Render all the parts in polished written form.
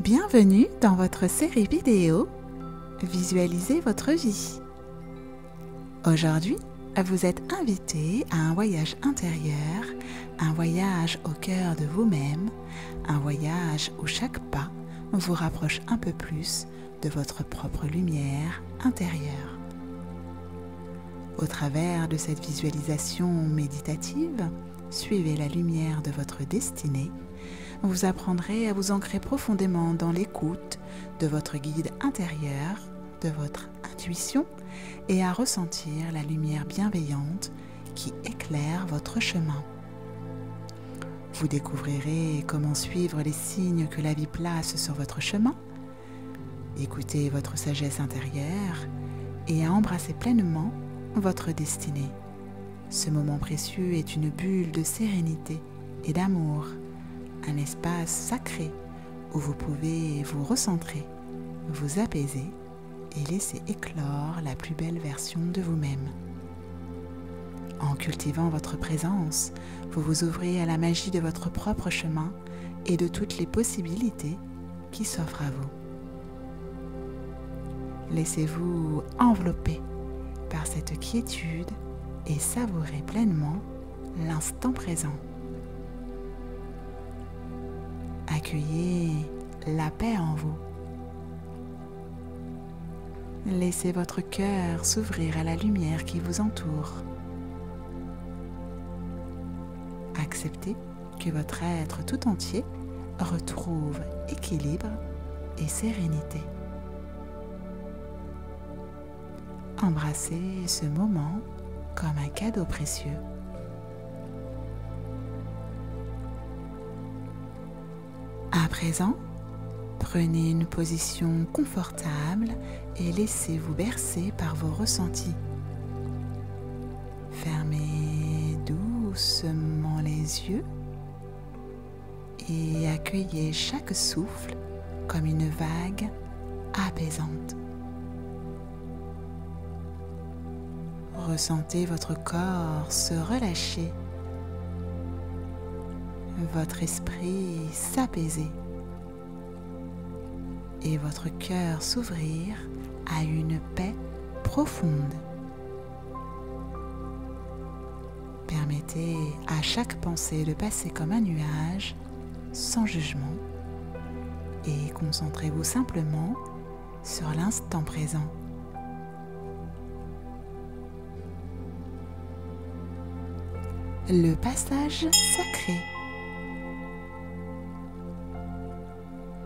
Bienvenue dans votre série vidéo Visualisez votre vie. Aujourd'hui, vous êtes invité à un voyage intérieur, un voyage au cœur de vous-même, un voyage où chaque pas vous rapproche un peu plus de votre propre lumière intérieure. Au travers de cette visualisation méditative, suivez la lumière de votre destinée. Vous apprendrez à vous ancrer profondément dans l'écoute de votre guide intérieur, de votre intuition et à ressentir la lumière bienveillante qui éclaire votre chemin. Vous découvrirez comment suivre les signes que la vie place sur votre chemin, écouter votre sagesse intérieure et à embrasser pleinement votre destinée. Ce moment précieux est une bulle de sérénité et d'amour, un espace sacré où vous pouvez vous recentrer, vous apaiser et laisser éclore la plus belle version de vous-même. En cultivant votre présence, vous vous ouvrez à la magie de votre propre chemin et de toutes les possibilités qui s'offrent à vous. Laissez-vous envelopper par cette quiétude et savourez pleinement l'instant présent. Accueillez la paix en vous. Laissez votre cœur s'ouvrir à la lumière qui vous entoure. Acceptez que votre être tout entier retrouve équilibre et sérénité. Embrassez ce moment comme un cadeau précieux. À présent, prenez une position confortable et laissez-vous bercer par vos ressentis. Fermez doucement les yeux et accueillez chaque souffle comme une vague apaisante. Ressentez votre corps se relâcher, votre esprit s'apaiser et votre cœur s'ouvrir à une paix profonde. Permettez à chaque pensée de passer comme un nuage, sans jugement, et concentrez-vous simplement sur l'instant présent. Le passage sacré.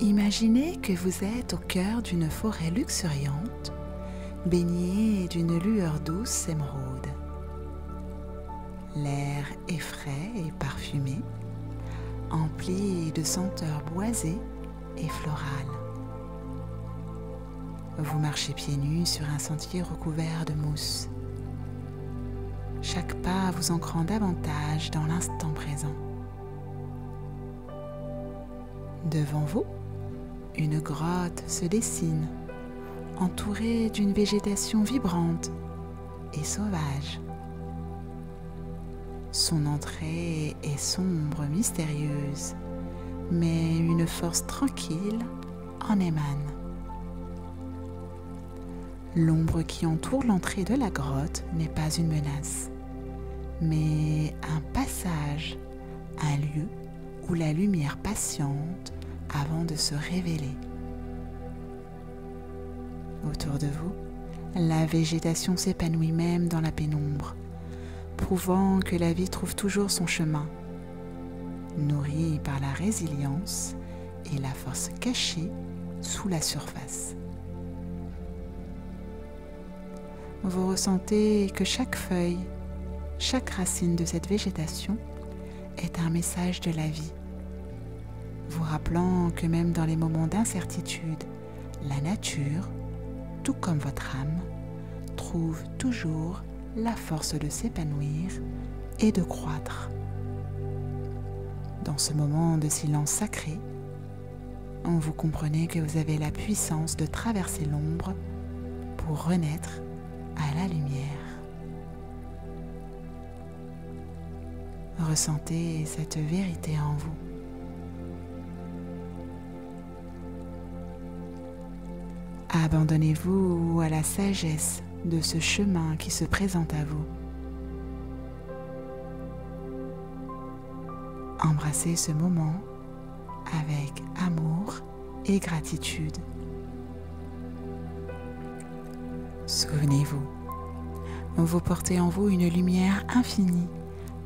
Imaginez que vous êtes au cœur d'une forêt luxuriante, baignée d'une lueur douce émeraude. L'air est frais et parfumé, empli de senteurs boisées et florales. Vous marchez pieds nus sur un sentier recouvert de mousse. Chaque pas vous ancrant davantage dans l'instant présent. Devant vous, une grotte se dessine, entourée d'une végétation vibrante et sauvage. Son entrée est sombre, mystérieuse, mais une force tranquille en émane. L'ombre qui entoure l'entrée de la grotte n'est pas une menace, mais un passage, un lieu où la lumière patiente avant de se révéler. Autour de vous, la végétation s'épanouit même dans la pénombre, prouvant que la vie trouve toujours son chemin, nourrie par la résilience et la force cachée sous la surface. Vous ressentez que chaque feuille, chaque racine de cette végétation est un message de la vie, vous rappelant que même dans les moments d'incertitude, la nature, tout comme votre âme, trouve toujours la force de s'épanouir et de croître. Dans ce moment de silence sacré, vous comprenez que vous avez la puissance de traverser l'ombre pour renaître à la lumière. Ressentez cette vérité en vous. Abandonnez-vous à la sagesse de ce chemin qui se présente à vous. Embrassez ce moment avec amour et gratitude. Souvenez-vous, vous portez en vous une lumière infinie,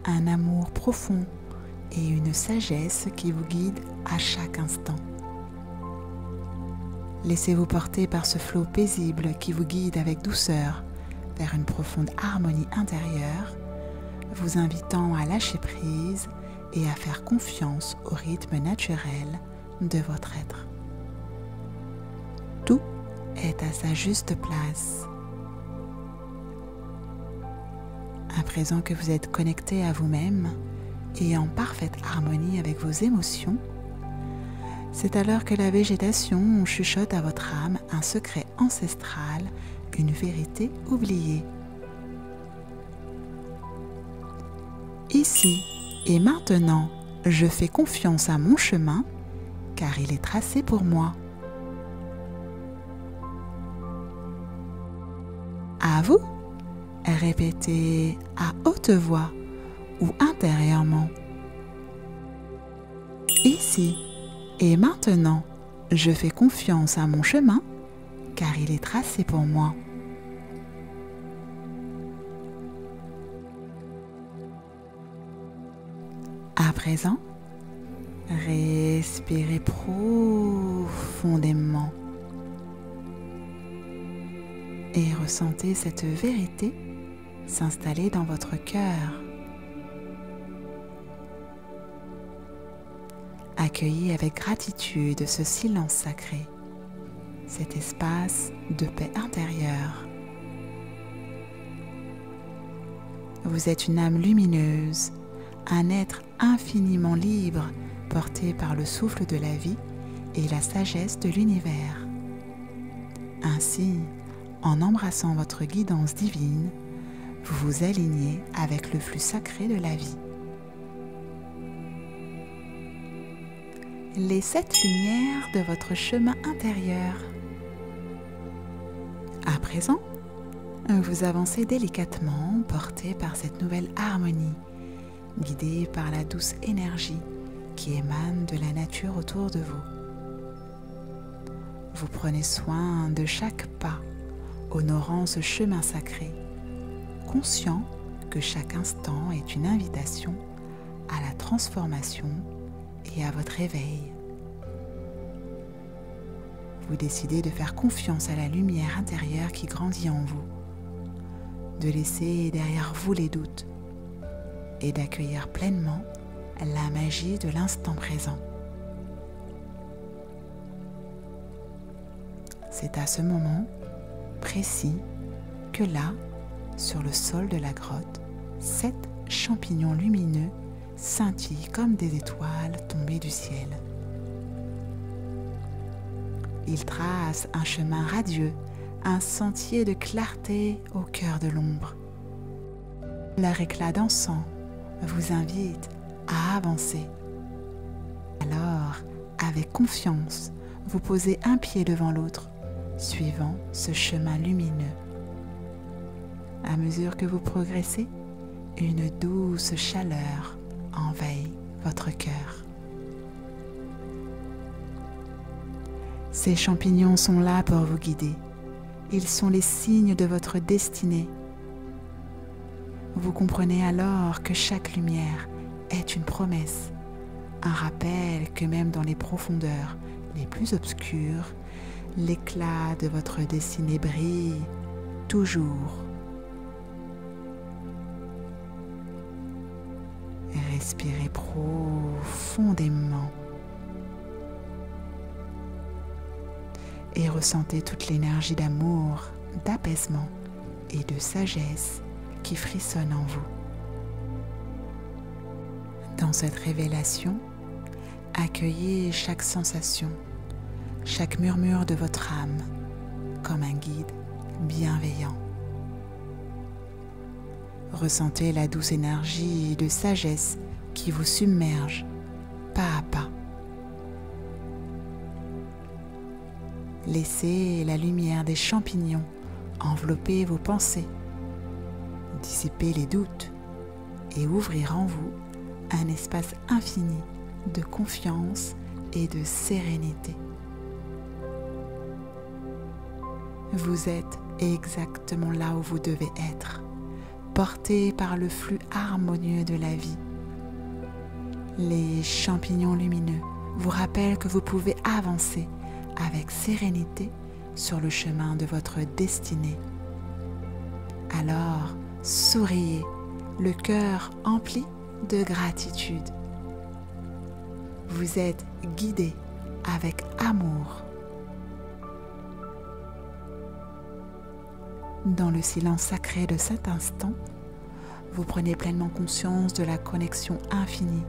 un amour profond et une sagesse qui vous guide à chaque instant. Laissez-vous porter par ce flot paisible qui vous guide avec douceur vers une profonde harmonie intérieure, vous invitant à lâcher prise et à faire confiance au rythme naturel de votre être. Tout est à sa juste place. À présent que vous êtes connecté à vous-même et en parfaite harmonie avec vos émotions, c'est alors que la végétation chuchote à votre âme un secret ancestral, une vérité oubliée. Ici et maintenant, je fais confiance à mon chemin, car il est tracé pour moi. À vous, répétez à haute voix ou intérieurement. Ici et maintenant, je fais confiance à mon chemin, car il est tracé pour moi. À présent, respirez profondément et ressentez cette vérité s'installer dans votre cœur. Accueillez avec gratitude ce silence sacré, cet espace de paix intérieure. Vous êtes une âme lumineuse, un être infiniment libre, porté par le souffle de la vie et la sagesse de l'univers. Ainsi, en embrassant votre guidance divine, vous vous alignez avec le flux sacré de la vie. Les 7 lumières de votre chemin intérieur. À présent, vous avancez délicatement, porté par cette nouvelle harmonie, guidé par la douce énergie qui émane de la nature autour de vous. Vous prenez soin de chaque pas, honorant ce chemin sacré, conscient que chaque instant est une invitation à la transformation et à votre éveil. Vous décidez de faire confiance à la lumière intérieure qui grandit en vous, de laisser derrière vous les doutes et d'accueillir pleinement la magie de l'instant présent. C'est à ce moment précis que là, sur le sol de la grotte, 7 champignons lumineux scintillent comme des étoiles tombées du ciel. Ils tracent un chemin radieux, un sentier de clarté au cœur de l'ombre. Leur éclat dansant vous invite à avancer. Alors, avec confiance, vous posez un pied devant l'autre, suivant ce chemin lumineux. À mesure que vous progressez, une douce chaleur envahit votre cœur. Ces champignons sont là pour vous guider. Ils sont les signes de votre destinée. Vous comprenez alors que chaque lumière est une promesse, un rappel que même dans les profondeurs les plus obscures, l'éclat de votre destinée brille toujours. Respirez profondément et ressentez toute l'énergie d'amour, d'apaisement et de sagesse qui frissonne en vous. Dans cette révélation, accueillez chaque sensation, chaque murmure de votre âme comme un guide bienveillant. Ressentez la douce énergie de sagesse qui vous submerge pas à pas. Laissez la lumière des champignons envelopper vos pensées, dissiper les doutes et ouvrir en vous un espace infini de confiance et de sérénité. Vous êtes exactement là où vous devez être, porté par le flux harmonieux de la vie. Les champignons lumineux vous rappellent que vous pouvez avancer avec sérénité sur le chemin de votre destinée. Alors, souriez, le cœur empli de gratitude. Vous êtes guidé avec amour. Dans le silence sacré de cet instant, vous prenez pleinement conscience de la connexion infinie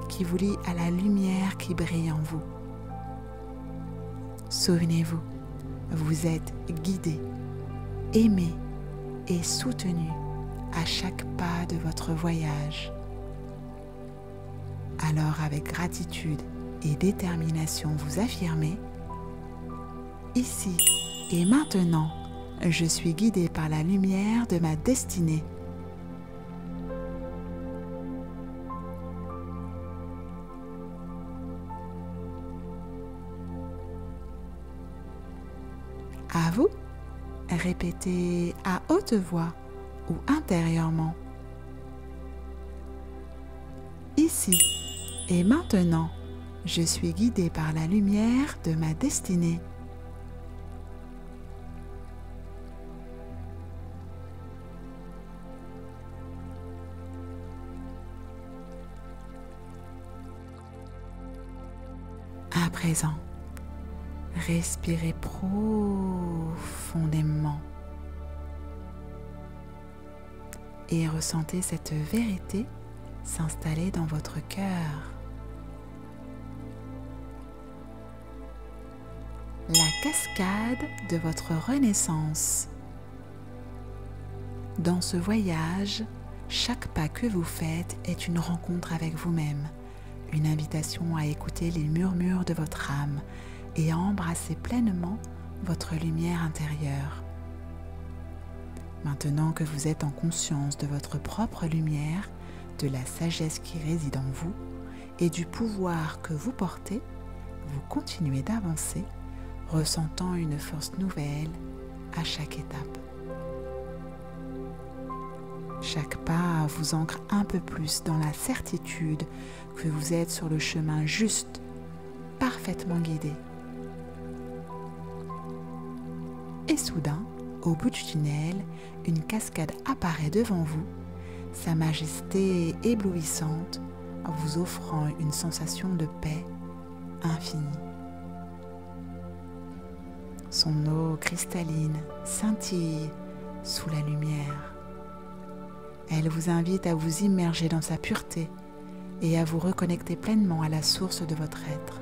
qui vous lie à la lumière qui brille en vous. Souvenez-vous, vous êtes guidé, aimé et soutenu à chaque pas de votre voyage. Alors avec gratitude et détermination, vous affirmez: ici et maintenant, je suis guidé par la lumière de ma destinée. À vous, répétez à haute voix ou intérieurement. Ici et maintenant, je suis guidé par la lumière de ma destinée. À présent, respirez profondément et ressentez cette vérité s'installer dans votre cœur. La cascade de votre renaissance. Dans ce voyage, chaque pas que vous faites est une rencontre avec vous-même, une invitation à écouter les murmures de votre âme et à embrasser pleinement votre lumière intérieure. Maintenant que vous êtes en conscience de votre propre lumière, de la sagesse qui réside en vous et du pouvoir que vous portez, vous continuez d'avancer, ressentant une force nouvelle à chaque étape. Chaque pas vous ancre un peu plus dans la certitude que vous êtes sur le chemin juste, parfaitement guidé. Et soudain, au bout du tunnel, une cascade apparaît devant vous, sa majesté éblouissante, vous offrant une sensation de paix infinie. Son eau cristalline scintille sous la lumière. Elle vous invite à vous immerger dans sa pureté et à vous reconnecter pleinement à la source de votre être.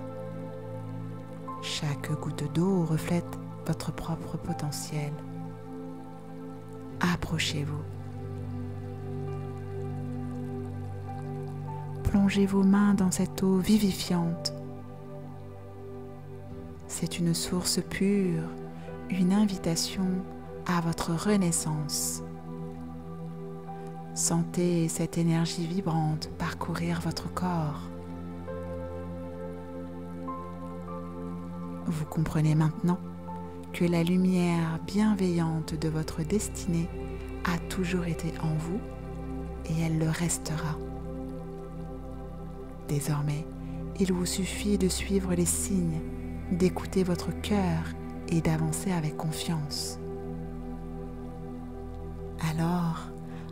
Chaque goutte d'eau reflète votre propre potentiel. Approchez-vous. Plongez vos mains dans cette eau vivifiante. C'est une source pure, une invitation à votre renaissance. Sentez cette énergie vibrante parcourir votre corps. Vous comprenez maintenant que la lumière bienveillante de votre destinée a toujours été en vous et elle le restera. Désormais, il vous suffit de suivre les signes, d'écouter votre cœur et d'avancer avec confiance. Alors,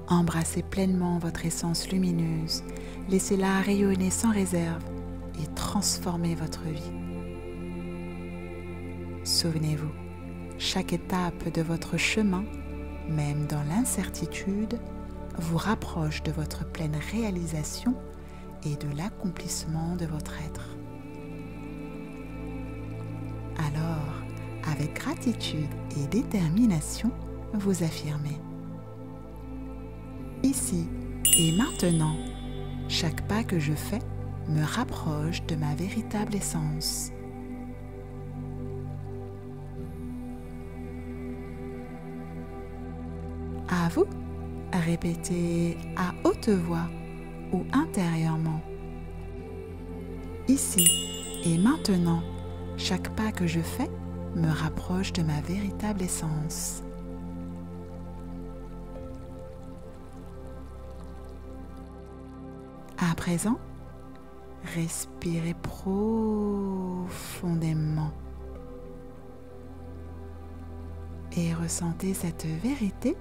embrassez pleinement votre essence lumineuse, laissez-la rayonner sans réserve et transformez votre vie. Souvenez-vous, chaque étape de votre chemin, même dans l'incertitude, vous rapproche de votre pleine réalisation et de l'accomplissement de votre être. Alors, avec gratitude et détermination, vous affirmez: ici et maintenant, chaque pas que je fais me rapproche de ma véritable essence. À vous, répétez à haute voix ou intérieurement. Ici et maintenant, chaque pas que je fais me rapproche de ma véritable essence. À présent, respirez profondément et ressentez cette vérité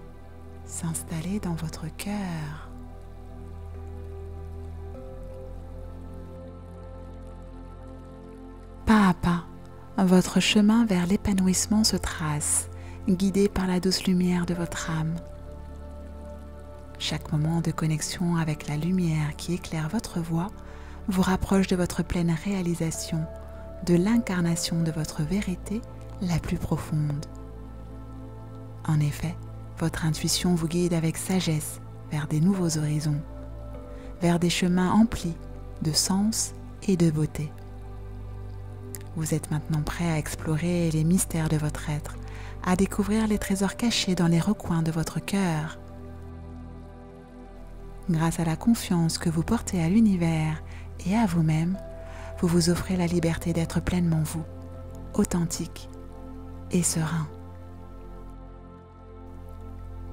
s'installer dans votre cœur. Pas à pas, votre chemin vers l'épanouissement se trace, guidé par la douce lumière de votre âme. Chaque moment de connexion avec la lumière qui éclaire votre voie vous rapproche de votre pleine réalisation, de l'incarnation de votre vérité la plus profonde. En effet, votre intuition vous guide avec sagesse vers des nouveaux horizons, vers des chemins emplis de sens et de beauté. Vous êtes maintenant prêt à explorer les mystères de votre être, à découvrir les trésors cachés dans les recoins de votre cœur. Grâce à la confiance que vous portez à l'univers et à vous-même, vous vous offrez la liberté d'être pleinement vous, authentique et serein.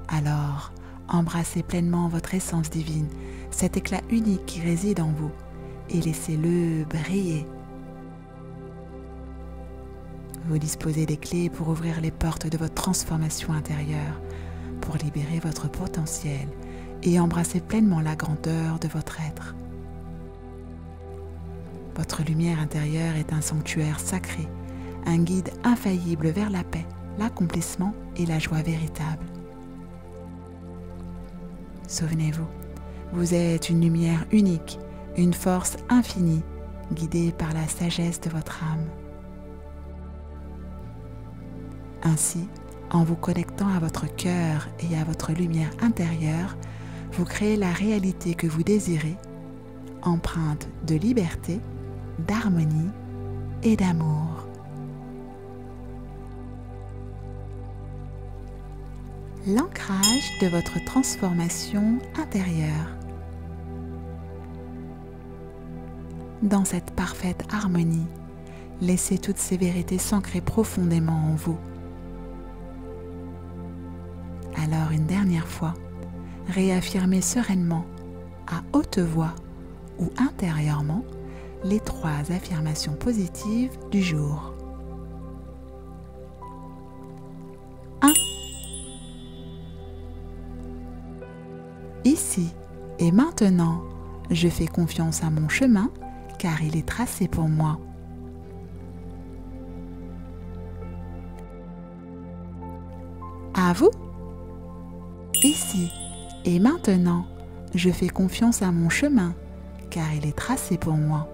Alors, embrassez pleinement votre essence divine, cet éclat unique qui réside en vous, et laissez-le briller. Vous disposez des clés pour ouvrir les portes de votre transformation intérieure, pour libérer votre potentiel et embrasser pleinement la grandeur de votre être. Votre lumière intérieure est un sanctuaire sacré, un guide infaillible vers la paix, l'accomplissement et la joie véritable. Souvenez-vous, vous êtes une lumière unique, une force infinie, guidée par la sagesse de votre âme. Ainsi, en vous connectant à votre cœur et à votre lumière intérieure, vous créez la réalité que vous désirez, empreinte de liberté, d'harmonie et d'amour. L'ancrage de votre transformation intérieure. Dans cette parfaite harmonie, laissez toutes ces vérités s'ancrer profondément en vous. Alors une dernière fois, réaffirmez sereinement, à haute voix ou intérieurement, les 3 affirmations positives du jour. 1. Ici et maintenant, je fais confiance à mon chemin car il est tracé pour moi. À vous. Ici et maintenant, je fais confiance à mon chemin, car il est tracé pour moi.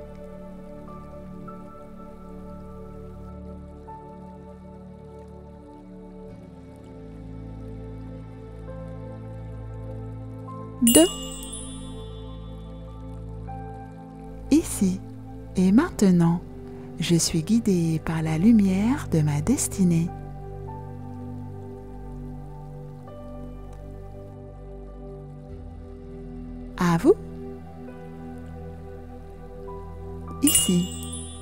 Deux. Ici et maintenant, je suis guidée par la lumière de ma destinée. À vous. Ici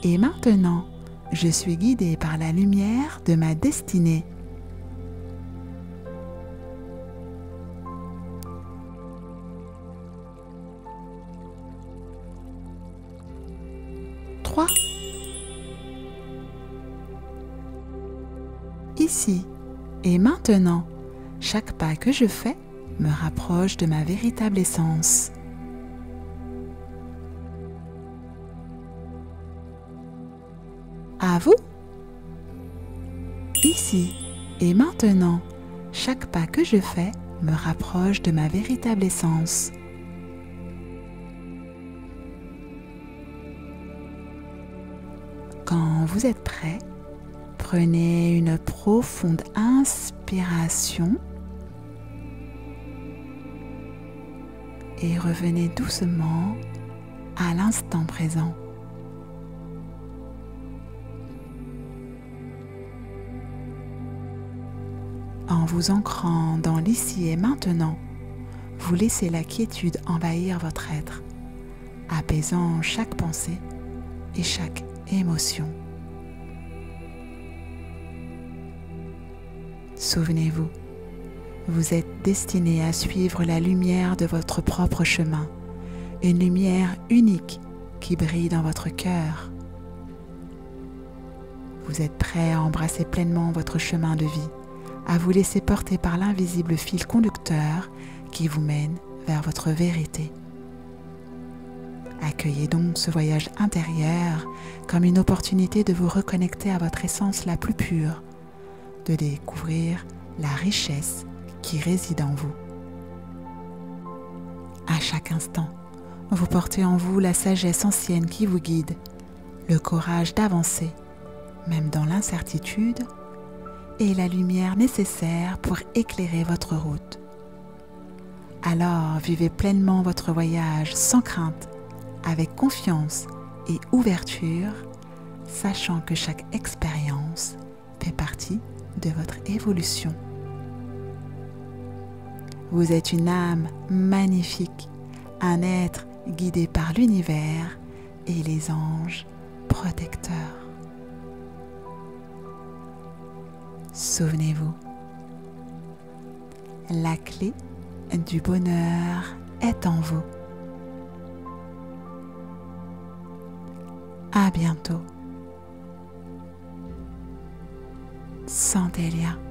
et maintenant, je suis guidée par la lumière de ma destinée. Trois. Ici et maintenant, chaque pas que je fais me rapproche de ma véritable essence. À vous. Ici et maintenant, chaque pas que je fais me rapproche de ma véritable essence. Quand vous êtes prêt, prenez une profonde inspiration et revenez doucement à l'instant présent. En vous ancrant dans l'ici et maintenant, vous laissez la quiétude envahir votre être, apaisant chaque pensée et chaque émotion. Souvenez-vous, vous êtes destiné à suivre la lumière de votre propre chemin, une lumière unique qui brille dans votre cœur. Vous êtes prêt à embrasser pleinement votre chemin de vie, à vous laisser porter par l'invisible fil conducteur qui vous mène vers votre vérité. Accueillez donc ce voyage intérieur comme une opportunité de vous reconnecter à votre essence la plus pure, de découvrir la richesse qui réside en vous. À chaque instant, vous portez en vous la sagesse ancienne qui vous guide, le courage d'avancer, même dans l'incertitude, et la lumière nécessaire pour éclairer votre route. Alors vivez pleinement votre voyage sans crainte, avec confiance et ouverture, sachant que chaque expérience fait partie de votre évolution. Vous êtes une âme magnifique, un être guidé par l'univers et les anges protecteurs. Souvenez-vous, la clé du bonheur est en vous. À bientôt. Sentez-la.